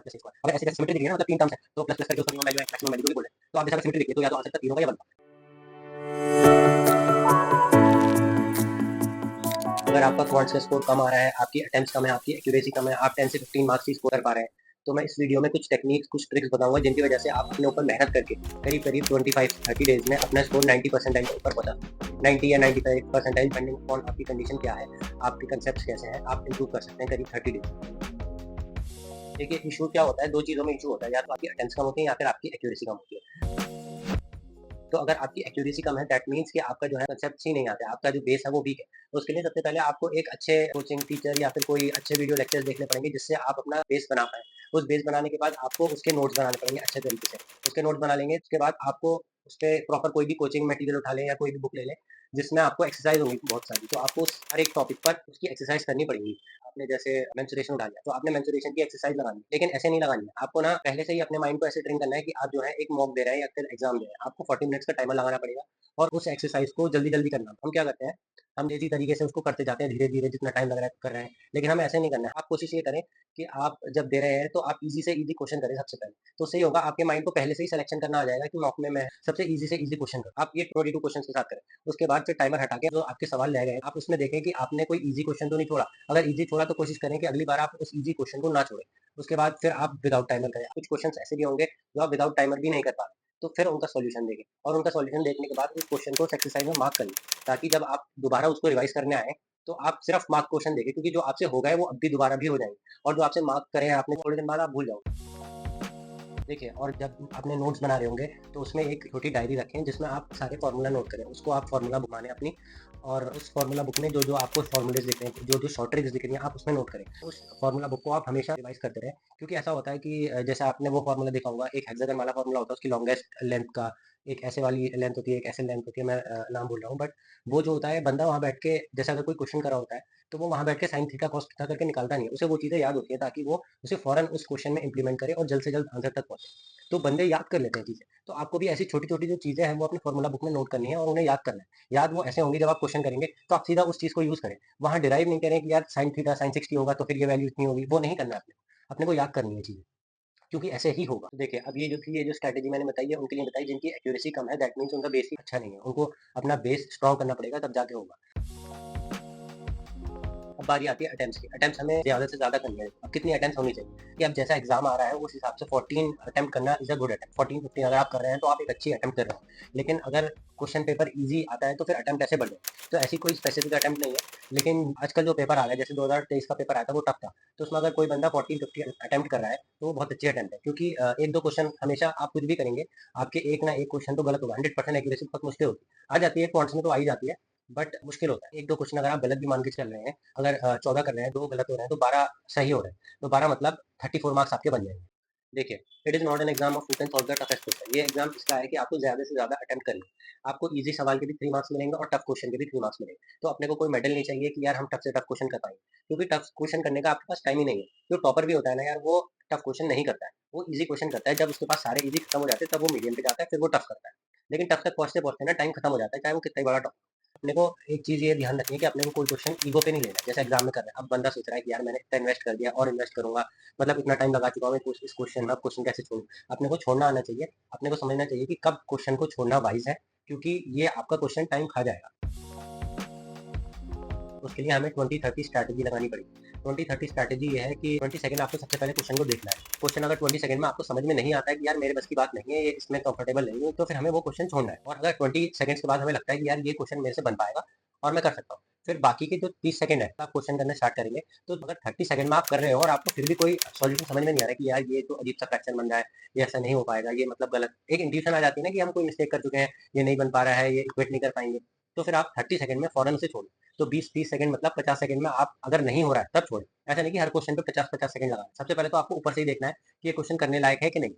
Plus square. अगर ऐसे symmetry देखिए ना, मतलब तीन टर्म्स है तो प्लस प्लस करके उसका मिनिमम वैल्यू है, मैक्सिमम वैल्यू जो भी बोले, तो आप जैसे अगर सिमेट्री देखिए तो या तो आंसर का तीन होगा या वन। अगर आपका क्वांट्स का स्कोर कम आ रहा है, आपकी अटेम्प्ट्स कम है, आपकी एक्यूरेसी कम है, आप 10 से 15 मार्क्स ही स्कोर कर पा रहे हैं, तो मैं इस वीडियो में कुछ टेक्निक्स, कुछ ट्रिक्स बताऊंगा जिनकी वजह से आप अपने ऊपर मेहनत करके करीब करीब 25-30 डेज में अपना स्कोर 90% के ऊपर पहुंचा सकते हैं। 90 या 95% डिपेंडिंग अपॉन आपकी कंडीशन क्या है, आपके कंसेप्ट कैसे हैं, आप इंप्रूव कर सकते हैं करीब 30 डेज। देखिए इशू क्या होता है, दो चीज़ों में इशू होता है, या तो आपकी अटेम्प्ट्स कम होती है या फिर आपकी एक्यूरेसी कम होती है। तो अगर आपकी एक्यूरेसी कम है दैट मीन्स कि आपका जो है कंसेप्ट ही नहीं आते, आपका जो बेस है वो वीक है। तो उसके लिए सबसे पहले आपको एक अच्छे कोचिंग टीचर या फिर कोई अच्छे वीडियो लेक्चर्स देखने पड़ेंगे जिससे आप अपना बेस बना पाएँ। उस बेस बनाने के बाद आपको उसके नोट्स बनाने पड़ेंगे अच्छे तरीके से। उसके नोट्स बना लेंगे, उसके बाद आपको उसपे प्रॉपर कोई भी कोचिंग मटेरियल उठा लें या कोई भी बुक ले लें, जिसमें आपको एक्सरसाइज़ होंगी बहुत सारी। तो आपको उस हर एक टॉपिक पर उसकी एक्सरसाइज़ करनी पड़ेगी। आपने जैसे मेंस्ट्रुएशन उठा लिया, तो आपने मेंस्ट्रुएशन की एक्सरसाइज़ लगानी है, लेकिन ऐसे नहीं लगानी है। आपको ना पहले से ही अपने माइंड को ऐसे ट्रेन करना है कि आप जो है एक मॉक दे रहे हैं या फिर एग्ज़ाम दे रहे हैं। आपको 40 मिनट्स का टाइमर लगाना पड़ेगा और उस एक्सरसाइज़ को जल्दी-जल्दी करना। हम क्या करते हैं, हम लेज़ी तरीके से उसको करते जाते हैं धीरे-धीरे जितना टाइम लग रहा है कर रहे हैं, लेकिन हमें ऐसे नहीं करना है। आप कोशिश ये करें कि आप जब दे रहे हैं तो आप ईज़ी से ईज़ी क्वेश्चन करें सबसे पहले। तो उससे ये होगा आपके माइंड को पहले से ही सिलेक्शन करना आ जाएगा कि मॉक में मैं सबसे ईज़ी से ईज़ी क्वेश्चन करूँ। आप ये 22 क्वेश्चंस के साथ करें। उसके बाद फिर टाइमर हटा के जो आपके सवाल रह गए हैं, आप उसमें देखें कि आपने कोई ईज़ी क्वेश्चन तो नहीं छोड़ा। अगर ईज़ी छोड़ा तो कोशिश करें कि अगली बार आप उस ईज़ी क्वेश्चन को ना छोड़ें। उसके बाद फिर आप विदाउट टाइमर करें। कुछ क्वेश्चंस ऐसे भी होंगे जो आप विदाउट टाइमर भी नहीं कर पा रहे, तो फिर उनका सॉल्यूशन देखें और उनका सॉल्यूशन देखने के बाद उस क्वेश्चन को उस एक्सरसाइज में मार्क करिए, ताकि जब आप दोबारा उसको रिवाइज़ करने आएँ, तो आप सिर्फ मार्क क्वेश्चन देखें, क्योंकि जो आपसे हो गए वो अब भी दोबारा भी हो जाएँगे और जो आपसे मार्क करे हैं आपने थोड़े दिन बाद आप भूल जाओगे। देखिए, और जब अपने नोट्स बना रहे होंगे तो उसमें एक छोटी डायरी रखें जिसमें आप सारे फार्मूला नोट करें। उसको आप फार्मूला बुक मानें अपनी, और उस फार्मूला बुक में जो-जो आपको फार्मूलेज़ दिख रहे हैं, जो-जो शॉर्ट ट्रिक्स दिख रही हैं, आप उसमें नोट करें। उस फार्मूला बुक को आप हमेशा रिवाइज़ करते रहें, क्योंकि ऐसा होता है कि जैसे आपने वो फार्मूला देखा होगा, एक हेक्सागन वाला फार्मूला होता है, उसकी लॉन्गेस्ट लेंथ का, एक ऐसे वाली लेंथ होती है, एक ऐसे लेंथ होती है, मैं नाम भूल रहा हूँ, बट वो जो होता है बंदा वहाँ बैठ के, जैसे अगर कोई क्वेश्चन कर रहा होता है, तो वो वहाँ बैठ के साइन थीटा, कॉस थीटा करके निकालता नहीं है। उसे वो चीज़ें याद होती हैं ताकि वो उसे फ़ौरन उस क्वेश्चन में इम्प्लीमेंट करे और जल्द से जल्द आंसर तक पहुँचे। तो बंदे याद कर लेते हैं चीज़ें। तो आपको भी ऐसी छोटी-छोटी जो चीज़ें हैं वो अपनी फ़ॉर्मूला बुक में नोट करनी है और उन्हें याद करना है। याद वो ऐसे होंगी, जब आप क्वेश्चन करेंगे तो आप सीधा उस चीज़ को यूज़ करें। वहाँ डिराइव नहीं करें कि यार sin थीटा sin 60 होगा तो फिर ये वैल्यू इतनी होगी, वो नहीं करना है आपने। अपने को याद करनी है चीज़ें, क्योंकि ऐसे ही होगा। तो देखिए, अब ये जो स्ट्रैटेजी मैंने बताई है उनके लिए बताई जिनकी एक्यूरेसी कम है, दैट मीन्स उनका बेस ही अच्छा नहीं है। उनको अपना बेस स्ट्रॉन्ग करना पड़ेगा, तब जाके होगा। अब बारी आती है अटेम्प्ट्स की। अटेम्प्ट्स हमें ज़्यादा से ज़्यादा करनी है। अब कितनी अटेम्प्ट्स होनी चाहिए कि अब जैसा एग्ज़ाम आ रहा है उस हिसाब से 14 अटेम्प्ट करना इज़ अ गुड अटेम्प्ट। 14-15 अगर आप कर रहे हैं तो आप एक अच्छी अटेम्प्ट कर रहे हैं। लेकिन अगर क्वेश्चन पेपर ईज़ी आता है तो फिर अटेम्प्ट ऐसे बढ़ जाए। तो ऐसी कोई स्पेसिफिक अटेम्प्ट नहीं है। लेकिन आजकल जो पेपर आ रहा है, जैसे 2023 का पेपर आया था वो टफ था। तो उसमें अगर कोई बंदा 14-15 अटेम्प्ट कर रहा है तो वो बहुत अच्छी अटेम्प्ट है, क्योंकि 1-2 क्वेश्चन हमेशा आप कुछ भी करेंगे, आपके एक ना एक क्वेश्चन तो गलत होगा। 100% एक्यूरेसी बहुत मुश्किल होती है। आ जाती है क्वांट्स में तो आ ही जाती है, बट मुश्किल होता है। 1-2 क्वेश्चन अगर आप गलत भी मान के चल रहे हैं, अगर 14 कर रहे हैं, 2 गलत हो रहे हैं, तो 12 सही हो रहे हैं। तो 12 मतलब 34 मार्क्स आपके बन जाएँगे। देखिए, it is not an exam of who can solve the toughest question. ये एग्ज़ाम इसका है कि आपको ज़्यादा से ज़्यादा अटेम्प्ट करनी है। आपको ईज़ी सवाल के भी 3 मार्क्स मिलेंगे और टफ क्वेश्चन के भी 3 मार्क्स मिलेंगे। तो अपने को कोई मेडल नहीं चाहिए कि यार हम टफ से टफ क्वेश्चन कर पाएँगे, क्योंकि टफ क्वेश्चन करने का आपके पास टाइम ही नहीं है। जो टॉपर भी होता है ना यार, वो टफ क्वेश्चन नहीं करता है। वो ईज़ी क्वेश्चन करता है, जब उसके पास सारे ईज़ी खत्म हो जाते हैं, तब वो मीडियम पे जाता है, फिर वो टफ करता है। लेकिन टफ तक पहुँचते-पहुँचते ना टाइम खत्म हो जाता है, चाहे वो कितना ही बड़ा टॉप। अपने को एक चीज़ ये ध्यान रखनी है कि अपने को कोई क्वेश्चन ईगो पे नहीं लेना है, जैसे एग्ज़ाम में कर रहे हैं। अब बंदा सोच रहा है कि यार मैंने इतना इन्वेस्ट कर दिया और इन्वेस्ट करूँगा, मतलब इतना टाइम लगा चुका हूँ इस क्वेश्चन में, अब क्वेश्चन कैसे छोड़ूँ? अपने को छोड़ना आना चाहिए, अपने को समझना चाहिए कि कब क्वेश्चन को छोड़ना वाइज़ है, क्योंकि ये आपका क्वेश्चन टाइम खा जाएगा। उसके लिए हमें 20-30 स्ट्रैटेजी लगानी पड़ेगी। 20-30 स्ट्रैटेजी ये है कि 20 सेकंड आपको सबसे पहले क्वेश्चन को देखना है। क्वेश्चन अगर 20 सेकंड में आपको समझ में नहीं आता है कि यार मेरे बस की बात नहीं है, ये इसमें कंफर्टेबल नहीं हूँ, तो फिर हमें वो क्वेश्चन छोड़ना है। और अगर 20 सेकंड्स के बाद हमें लगता है कि यार ये क्वेश्चन मेरे से बन पाएगा और मैं कर सकता हूँ, फिर बाकी के जो 30 सेकंड है, आप क्वेश्चन करना स्टार्ट करेंगे। तो अगर 30 सेकंड में आप कर रहे हो और आपको फिर भी कोई सॉल्यूशन समझ में नहीं आ रहा है कि यार ये तो अजीब सा फ्रैक्शन बन रहा है, ये ऐसा नहीं हो पाएगा, ये मतलब गलत, एक इंट्यूशन आ जाती है ना कि हम कोई मिस्टेक कर चुके हैं, ये नहीं बन पा रहा है, ये इक्वेट नहीं कर पाएँगे। तो फिर आप 30 सेकंड में फौरन उसे छोड़, तो 20-30 सेकंड मतलब 50 सेकंड में आप अगर नहीं हो रहा है तब छोड़ें। ऐसा नहीं कि हर क्वेश्चन पे 50-50 सेकंड लगाएँ। सबसे पहले तो आपको ऊपर से ही देखना है कि ये क्वेश्चन करने लायक है कि नहीं।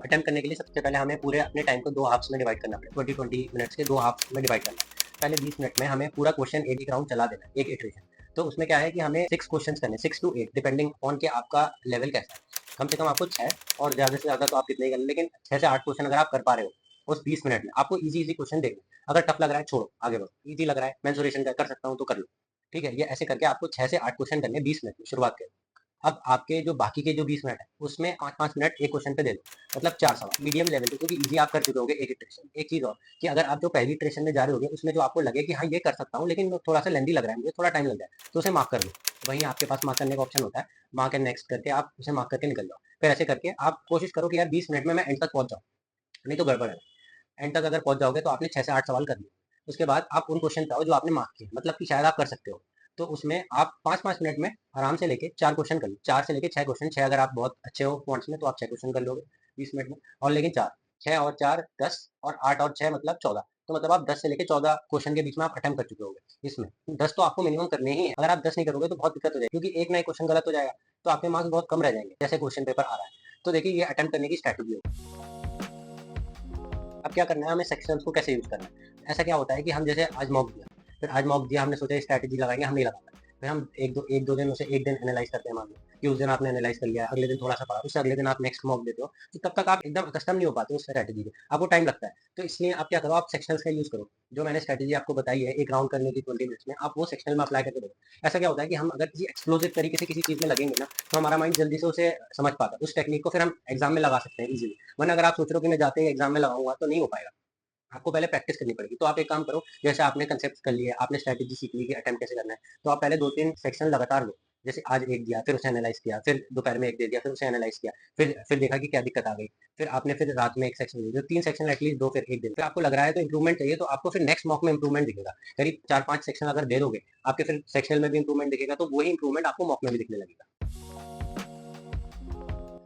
अटेम्प्ट करने के लिए सबसे पहले हमें पूरे अपने टाइम को 2 हाफ्स में डिवाइड करना पड़ेगा। 20-20 मिनट्स के 2 हाफ्स में डिवाइड करना है। पहले 20 मिनट में हमें पूरा क्वेश्चन एक राउंड चला देना है, एक इटरेशन। तो उसमें क्या है कि हमें 6 क्वेश्चंस करने हैं, 6 टू 8 डिपेंडिंग ऑन कि आपका लेवल कैसा है। कम से कम आपको 6 और ज़्यादा से ज़्यादा तो आप कितने ही कर लें, लेकिन 6 से 8 क्वेश्चन अगर आप कर पा रहे हो उस 20 मिनट में, आपको ईज़ी-ईज़ी क्वेश्चन देखने हैं। अगर टफ लग रहा है छोड़ो, आगे बढ़ो। ईज़ी लग रहा है मेंसुरेशन का कर सकता हूँ तो कर लो। ठीक है? ये ऐसे करके आपको 6 से 8 क्वेश्चन करने हैं 20 मिनट में शुरुआत के। अब आपके जो बाकी के जो 20 मिनट है उसमें 5-5 मिनट एक क्वेश्चन पे दे दो, मतलब 4 सवाल मीडियम लेवल पे, क्योंकि इजी आप कर चुके होंगे एक इटरेशन। एक चीज और कि अगर आप जो पहली इटरेशन में जा रहे होगे उसमें जो आपको लगे कि हाँ ये कर सकता हूँ लेकिन थोड़ा सा लेंदी लग रहा है मुझे, थोड़ा टाइम लग जाए, तो उसे मार्क कर दो। वहीं आपके पास मार्क करने का ऑप्शन होता है, मार्क एंड नेक्स्ट करके आप उसे मार्क करके निकल जाओ। फिर ऐसे करके आप कोशिश करो कि यार 20 मिनट में मैं एंड तक पहुंच जाऊँ, नहीं तो गड़बड़ है। एंड तक अगर पहुंच जाओगे तो आपने 6 से 8 सवाल कर लिए। उसके बाद आप उन क्वेश्चन पे आओ जो आपने मार्क किए, मतलब कि शायद आप कर सकते हो। तो उसमें आप 5-5 मिनट में आराम से लेके 4 क्वेश्चन कर लो, 4 से लेके 6 क्वेश्चन। 6 अगर आप बहुत अच्छे हो पॉइंट्स में तो आप 6 क्वेश्चन कर लोगे 20 मिनट में, और लेकिन 4, 6 और 4 10, और 8 और 6 मतलब 14। तो मतलब आप 10 से लेके 14 क्वेश्चन के बीच में आप अटेम्प्ट कर चुके होगे इसमें। 10 तो आपको मिनिमम करने ही है। अगर आप 10 नहीं करोगे तो बहुत दिक्कत हो जाएगी, क्योंकि एक ना एक क्वेश्चन गलत हो जाएगा तो आपके मार्क्स बहुत कम रह जाएंगे, जैसे क्वेश्चन पेपर आ रहा है। तो देखिए ये अटेम्प्ट करने की स्ट्रैटेजी होगी। अब क्या करना है, हमें सेक्शंस को कैसे यूज करना है। ऐसा क्या होता है कि हम जैसे आज मॉक दिया, फिर आज मॉक दिया, हमने सोचा स्ट्रैटेजी लगाएंगे, हम नहीं लगा पाए। फिर हम एक दो दिन उसे एक दिन एनालाइज करते हैं, मान लो कि उस दिन आपने एनालाइज कर लिया, अगले दिन थोड़ा सा पढ़ा, उससे अगले दिन आप नेक्स्ट मॉक देते हो, तो तब तक आप एकदम कस्टम नहीं हो पाते उस स्ट्रैटेजी के, आपको टाइम लगता है। तो इसलिए आप क्या करो, आप सेक्शंस का यूज करो। जो मैंने स्ट्रैटेजी आपको बताई है एक राउंड करने की 20 मिनट्स में, आप वो सेक्शनल में अप्लाई करके देखो। ऐसा क्या होता है कि हम अगर किसी एक्सप्लोसिव तरीके से किसी चीज में लगेंगे ना, तो हमारा माइंड जल्दी से उसे समझ पाता है, उस टेक्निक को फिर हम एग्जाम में लगा सकते हैं इजीली। वरना अगर आप सोच रहे हो कि मैं जाते ही एग्जाम में लगाऊंगा तो नहीं हो पाएगा, आपको पहले प्रैक्टिस करनी पड़ेगी। तो आप एक काम करो, जैसे आपने कंसेप्ट कर लिए, आपने स्ट्रैटेजी सीख ली कि अटेम्प्ट कैसे करना है, तो आप पहले 2-3 सेक्शन लगातार लो। जैसे आज एक दिया, फिर उसे एनालाइज किया, फिर दोपहर में एक दे दिया, फिर उसे एनालाइज किया, फिर देखा कि क्या दिक्कत आ गई, फिर आपने फिर रात में एक सेक्शन दे दिया, 3 सेक्शन एटलीस्ट दो, फिर एक दिन। फिर आपको लग रहा है तो इंप्रूवमेंट चाहिए, तो आपको फिर नेक्स्ट मॉक में इंप्रूवमेंट दिखेगा। करीब 4-5 सेक्शन अगर दे दोगे, आपके फिर सेक्शनल में भी इंप्रूवमेंट दिखेगा, तो वही इंप्रूवमेंट आपको मॉक में भी दिखने लगेगा।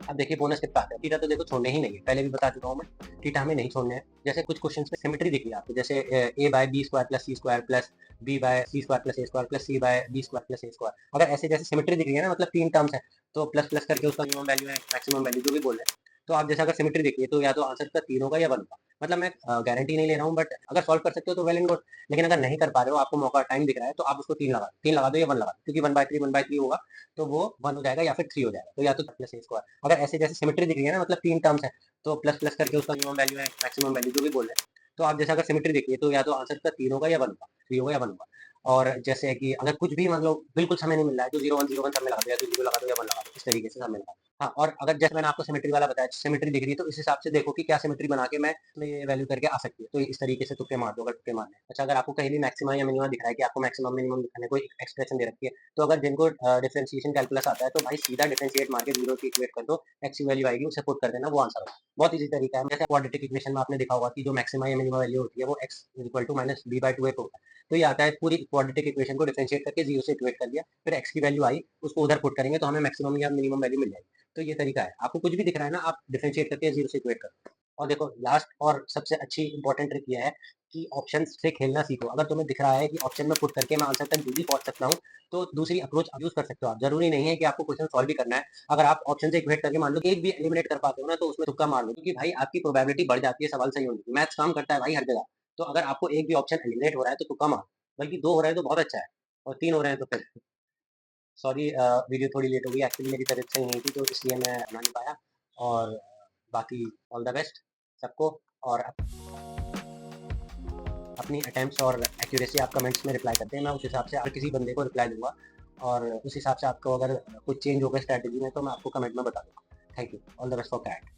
अब देखिए बोनस कितना आता है। थीटा तो देखो छोड़ने ही नहीं है, पहले भी बता चुका हूँ मैं, थीटा हमें नहीं छोड़ने हैं। जैसे कुछ क्वेश्चंस में सिमेट्री दिख रही है आपको, जैसे ए बाय बी स्क्वायर प्लस सी स्क्वायर प्लस बी बाय सी स्क्वायर प्लस ए स्क्वायर प्लस सी बाय बी स्क्वायर प्लस ए स्क्वायर, अगर ऐसे जैसे सिमेट्री दिख रही है ना, मतलब 3 टर्म्स है, तो प्लस प्लस करके उसका मिनिमम वैल्यू है, मैक्सिमम वैल्यू जो भी बोल रहे हैं, तो आप जैसे अगर सिमेट्री देखिए तो या तो आंसर का 3 होगा या 1 होगा। मतलब मैं गारंटी नहीं ले रहा हूँ, बट अगर सॉल्व कर सकते हो तो वेल एंड गुड। लेकिन अगर नहीं कर पा रहे हो, आपको मौका टाइम दिख रहा है, तो आप उसको 3 लगा दो या 1 लगा दो, क्योंकि 1/3 होगा, तो वो 1 हो जाएगा या फिर 3 हो जाएगा, तो या तो प्लस ए स्क्वायर। अगर ऐसे जैसे सिमेट्री दिख रही है ना, मतलब 3 टर्म्स है, तो प्लस प्लस करके उसका मिनिमम वैल्यू है, मैक्सिमम वैल्यू जो भी बोल रहे हैं, तो आप जैसे अगर सिमेट्री देखिए तो या तो आंसर का 3 होगा या 1 होगा, 3 होगा या 1 होगा। और जैसे कि अगर कुछ भी मतलब बिल्कुल समय नहीं मिल रहा है, तो 0 1 0 1 सब में लगा दो, या तो 0 लगा दो या 1 लगा दो, इस तरीके से सब में लगा दो। हाँ, और अगर जैसे मैंने आपको सिमेट्री वाला बताया, सिमेट्री दिख रही है तो इस हिसाब से देखो कि क्या सिमेट्री बना के मैं इसमें ये वैल्यू करके आ सकती है, तो इस तरीके से तुक्के मार दो अगर तुक्के मारने हैं। अच्छा, अगर आपको कहीं भी मैक्सिमम या मिनिमम दिख रहा है कि आपको मैक्सिमम मिनिमम दिखाने को एक्सप्रेशन दे रखी है, तो अगर जिनको डिफरेंशिएशन कैलकुलस आता है तो भाई सीधा डिफरेंशिएट मार के जीरो की इक्वेट कर दो, एक्स की वैल्यू आएगी, उसे पुट कर देना, वो आंसर होगा। बहुत इजी तरीका है। जैसे क्वाड्रेटिक इक्वेशन में आपने देखा होगा कि जो मैक्सिमम या मिनिमम वैल्यू होती है वो x equal to minus b by two a होता है। तो ये आता है पूरी क्वाड्रेटिक इक्वेशन को डिफरेंशिएट करके जीरो से इक्वेट कर दिया, फिर x की वैल्यू आई, उसको उधर पुट करेंगे तो हमें मैक्सिमम या मिनिमम वैल्यू मिल जाएगी। तो ये तरीका है, आपको कुछ भी दिख रहा है ना, आप डिफरेंशिएट करके जीरो से इक्वेट करो। और देखो लास्ट और सबसे अच्छी इंपॉर्टेंट ट्रिक ये है कि ऑप्शन से खेलना सीखो। अगर तुम्हें दिख रहा है कि ऑप्शन में पुट करके मैं आंसर तक जल्दी पहुंच सकता हूँ, तो दूसरी अप्रोच यूज कर सकते हो आप। जरूरी नहीं है कि आपको क्वेश्चन सॉल्व भी करना है। अगर आप ऑप्शन से इक्वेट करके मान लो एक भी एलिमिनेट कर पाते हो ना, तो उसमें तुक्का मार लो, क्योंकि भाई आपकी प्रोबेबिलिटी बढ़ जाती है सवाल सही होने की। मैथ्स काम करता है भाई हर जगह। तो अगर आपको एक भी ऑप्शन एलिमिनेट हो रहा है तो तुक्का मार, बल्कि 2 हो रहे हैं तो बहुत अच्छा है, और 3 हो रहे हैं तो फिर सॉरी, वीडियो थोड़ी लेट हो गई, एक्चुअली मेरी तबीयत सही नहीं थी तो इसलिए मैं बना नहीं पाया। और बाकी ऑल द बेस्ट सबको। और अपनी अटेम्प्ट्स और एक्यूरेसी आप कमेंट्स में रिप्लाई करते हैं, मैं उस हिसाब से हर किसी बंदे को रिप्लाई दूंगा, और उस हिसाब से आपको अगर कुछ चेंज होगा स्ट्रैटेजी में तो मैं आपको कमेंट में बता दूंगा। Thank you, all the best for that.